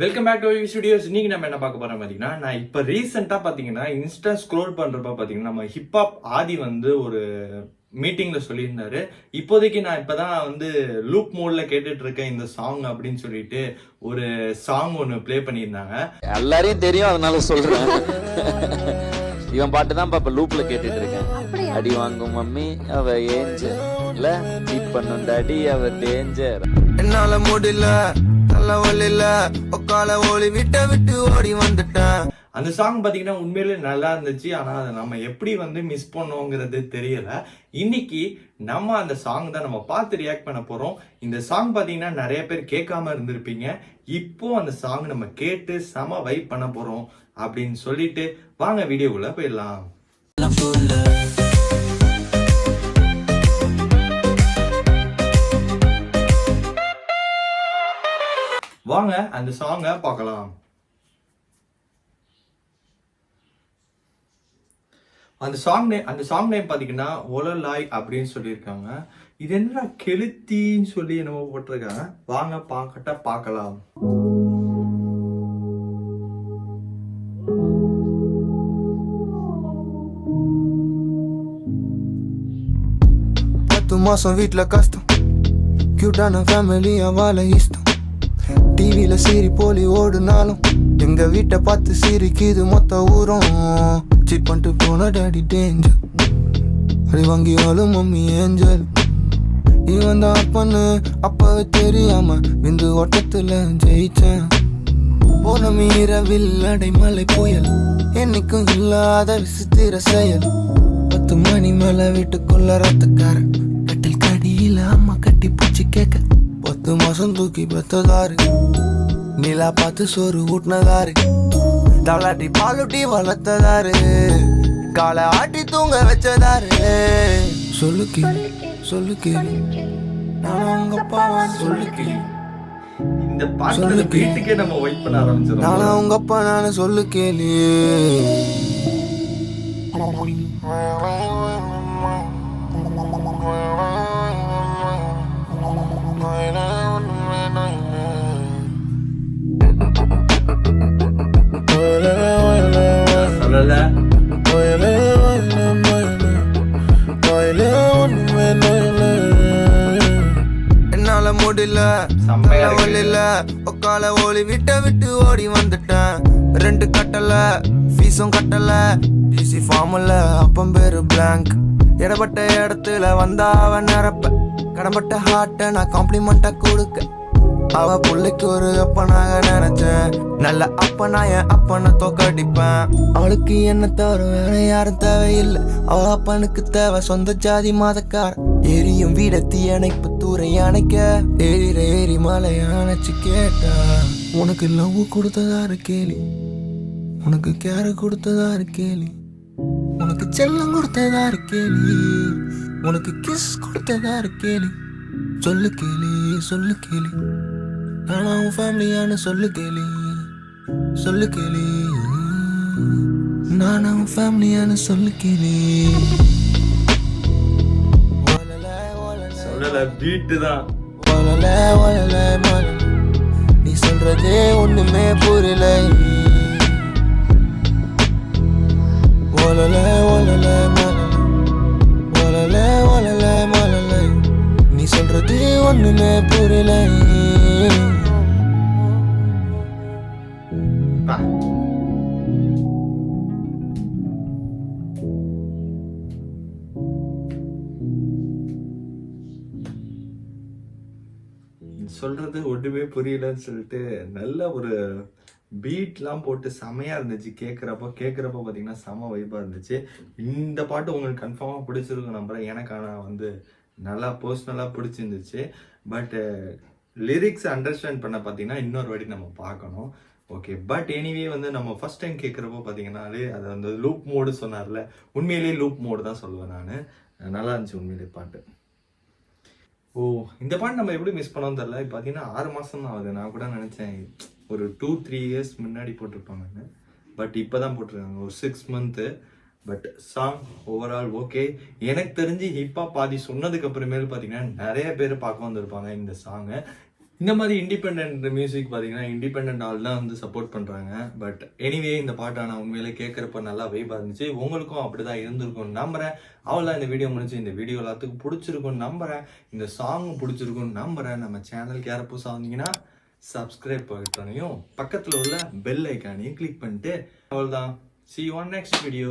Welcome back to studios. இன்னைக்கு நம்ம என்ன பார்க்க போறோம் பாத்தீங்கன்னா, நான் இப்ப ரீசெண்டா பாத்தீங்கன்னா இன்ஸ்டா ஸ்க்ரோல் பண்றப்ப பாத்தீங்கன்னா நம்ம ஹிப்ஹாப் ஆதி வந்து ஒரு மீட்டிங்ல சொல்லியிருந்தாரு. இப்போதைக்கு நான் இப்பதான் லூப் மோட்ல கேட்டுட்டு இருக்கேன் இந்த சாங் அப்படின்னு சொல்லிட்டு ஒரு சாங் ஒன்னு ப்ளே பண்ணியிருந்தாங்க. எல்லாரையும் தெரியும், அதனால சொல்றேன். இவன் பாட்டு தான் இப்ப லூப்ல கேட்டுட்டு இருக்கேன். அடி வாங்கும் மம்மி அவ ஏஞ்சல் இல்ல பீட் பண்ணும் டாடி அவ டேஞ்சர். என்னால முடியல நல்ல வழியில ஒக்கால ஓடி விட்டு ஓடி வந்துட்டேன். அந்த சாங் பாத்தீங்கன்னா உண்மையிலே நல்லா இருந்துச்சு. ஆனா அதை நம்ம எப்படி மிஸ் பண்ணோங்கிறது தெரியல. இன்னைக்கு நம்ம அந்த சாங் தான் நம்ம பார்த்து ரியாக்ட் பண்ண போறோம். இந்த சாங் பாத்தீங்கன்னா நிறைய பேர் கேட்காம இருந்திருப்பீங்க. இப்போ அந்த சாங் நம்ம கேட்டு செம வைப் பண்ண போறோம் அப்படின்னு சொல்லிட்டு வாங்க வீடியோக்குள்ள போயிடலாம். வாங்க அந்த சாங்கை பார்க்கலாம். அந்த சாங் நேம் பாத்தீங்கன்னா ஒலலாய் அப்படின்னு சொல்லியிருக்காங்க. இது என்ன கெளுத்தின்னு சொல்லி என்னமோ போட்டிருக்காங்க. வாங்க பார்க்கலாம். மாசம் வீட்டுல கஷ்டம், கியூட்டான ஃபேமிலி அவளை இஷ்டம். டிவில சீரி போலி ஓடுனாலும் எங்க வீட்டை பார்த்து சிரிக்குது மொத்த ஊரும். சீட் பண்ணிட்டு போன டாடி டேஞ்சர், அடி வாங்கியாலும் மம்மி ஏஞ்சல். இவன் தான் அப்பன்னு அப்பவே தெரியாம விந்து ஓட்டத்துல ஜெயிச்சேன். போன மீறவில் அடைமலை புயல், என்னைக்கும் இல்லாத விசித்திர செயல். 10 மணி மேல வீட்டுக்குள்ள ரத்தக்காரன், கட்டில் கடியில அம்மா கட்டி பூச்சி கேட்க. 10 மாசம் தூக்கி பெத்ததாரு, நிலா பார்த்து சோறு ஊட்டினதாரு, தலாட்டி பாலுட்டி வளர்த்ததாரு, காலை ஆட்டி தூங்க வச்சதாரு. சொல்லு கேளு சொல்லு கேளு நான் உங்க அப்பாவா சொல்லு கேளு. இந்த பாட்டு வீட்டுக்கே நம்ம வெயிட் பண்ண ஆரம்பிச்சிரோம். நானா உங்க அப்பா நானு சொல்லு கேளு. என்னால முடியல வழியில ஒக்கால ஓடி விட்டு ஓடி வந்துட்டேன். 2 கட்டல ஃபீஸும் கட்டல, டிசி ஃபார்ம்ல அப்பம் பேரு பிளாங்க். இடப்பட்ட இடத்துல வந்தா அவன் நிரப்ப, கடம்பட்ட ஹார்ட்ட நான் காம்ப்ளிமெண்டா கொடுக்க. அவ புள்ளைக்கு ஒரு அப்பனாக நினைச்சேன், நல்ல அப்பனா என் அப்பனை தோக்கடிப்பேன். அவளுக்கு என்ன தவிர வேற யாரும் தேவையில்லை, அவ அப்பனுக்கு தேவை சொந்த ஜாதி மதக்கார. எரியும் வீட தீயணைப்பு தூரை அணைக்க, ஏறி மலை அணைச்சு கேட்டா. உனக்கு லவ் கொடுத்ததாரு கேலி, உனக்கு கேர் கொடுத்ததாரு கேலி, உனக்கு செல்லம் கொடுத்ததாரு கேலி, உனக்கு கிஸ் கொடுத்ததாரு கேலி. சொல்லு கேலி சொல்லு கேலி நானா உன் ஃபேமிலியானு சொல்லு கேலி. சொல்லு கேலி நானா உன் ஃபேமிலியானு சொல்லு கேலி. சொல்லல பீட்டு தான். நீ சொல்றதே ஒண்ணுமே புரியல. நீ சொல்றது ஒண்ணுமே புரியல. சொல்றது ஒண்ணுமே புரியலன்னு சொல்லிட்டு நல்ல ஒரு பீட்லாம் போட்டு செமையா இருந்துச்சு. கேட்குறப்ப பார்த்தீங்கன்னா செம வைப்பாக இருந்துச்சு. இந்த பாட்டு உங்களுக்கு கன்ஃபார்மாக பிடிச்சிருக்கும் நம்புறேன். எனக்கு நல்லா பர்சனலாக பிடிச்சிருந்துச்சு. பட் லிரிக்ஸ் அண்டர்ஸ்டாண்ட் பண்ண பார்த்தீங்கன்னா இன்னொரு வாட்டி நம்ம பார்க்கணும். ஓகே, பட் எனிவே நம்ம ஃபர்ஸ்ட் டைம் கேட்குறப்போ பார்த்தீங்கன்னாலே அது லூப் மோடு சொன்னார்ல, உண்மையிலேயே லூப் மோடு தான் சொல்லுவேன் நான். நல்லா இருந்துச்சு உண்மையிலேயே பாட்டு. ஓ, இந்த பாட்டு நம்ம எப்படி மிஸ் பண்ணோம் தெரியல. இப்போ பார்த்தீங்கன்னா 6 மாதம் தான் ஆகுது. நான் கூட நினச்சேன் ஒரு 2-3 இயர்ஸ் முன்னாடி போட்டிருப்பாங்கன்னு. பட் இப்போ தான் போட்டிருக்காங்க, ஒரு 6 month. But song overall okay. எனக்கு தெரிஞ்சு ஹிப்ஹாப் பாதி சொன்னதுக்கு அப்புறமேல் பார்த்தீங்கன்னா நிறைய பேர் பார்க்க வந்திருப்பாங்க இந்த சாங்கை. இந்த மாதிரி இண்டிபெண்ட் மியூசிக் பார்த்தீங்கன்னா இண்டிபெண்ட் ஆள் தான் வந்து சப்போர்ட் பண்ணுறாங்க. பட் எனிவே இந்த பாட்டை நான் உண்மையிலே கேட்குறப்ப நல்லா வைபாக இருந்துச்சு. உங்களுக்கும் அப்படி தான் இருந்திருக்கும்னு நம்புகிறேன். அவ்வளோ இந்த வீடியோ முடிஞ்சு. இந்த வீடியோ எல்லாத்துக்கும் பிடிச்சிருக்கும்னு நம்புகிறேன். இந்த சாங் பிடிச்சிருக்கும்னு நம்புகிறேன். நம்ம சேனலுக்கு யாரை புதுசாக வந்தீங்கன்னா சப்ஸ்கிரைப் பட்டனையும் பக்கத்தில் உள்ள பெல் ஐக்கானையும் கிளிக் பண்ணிட்டு அவ்வளோதான். See you on next video.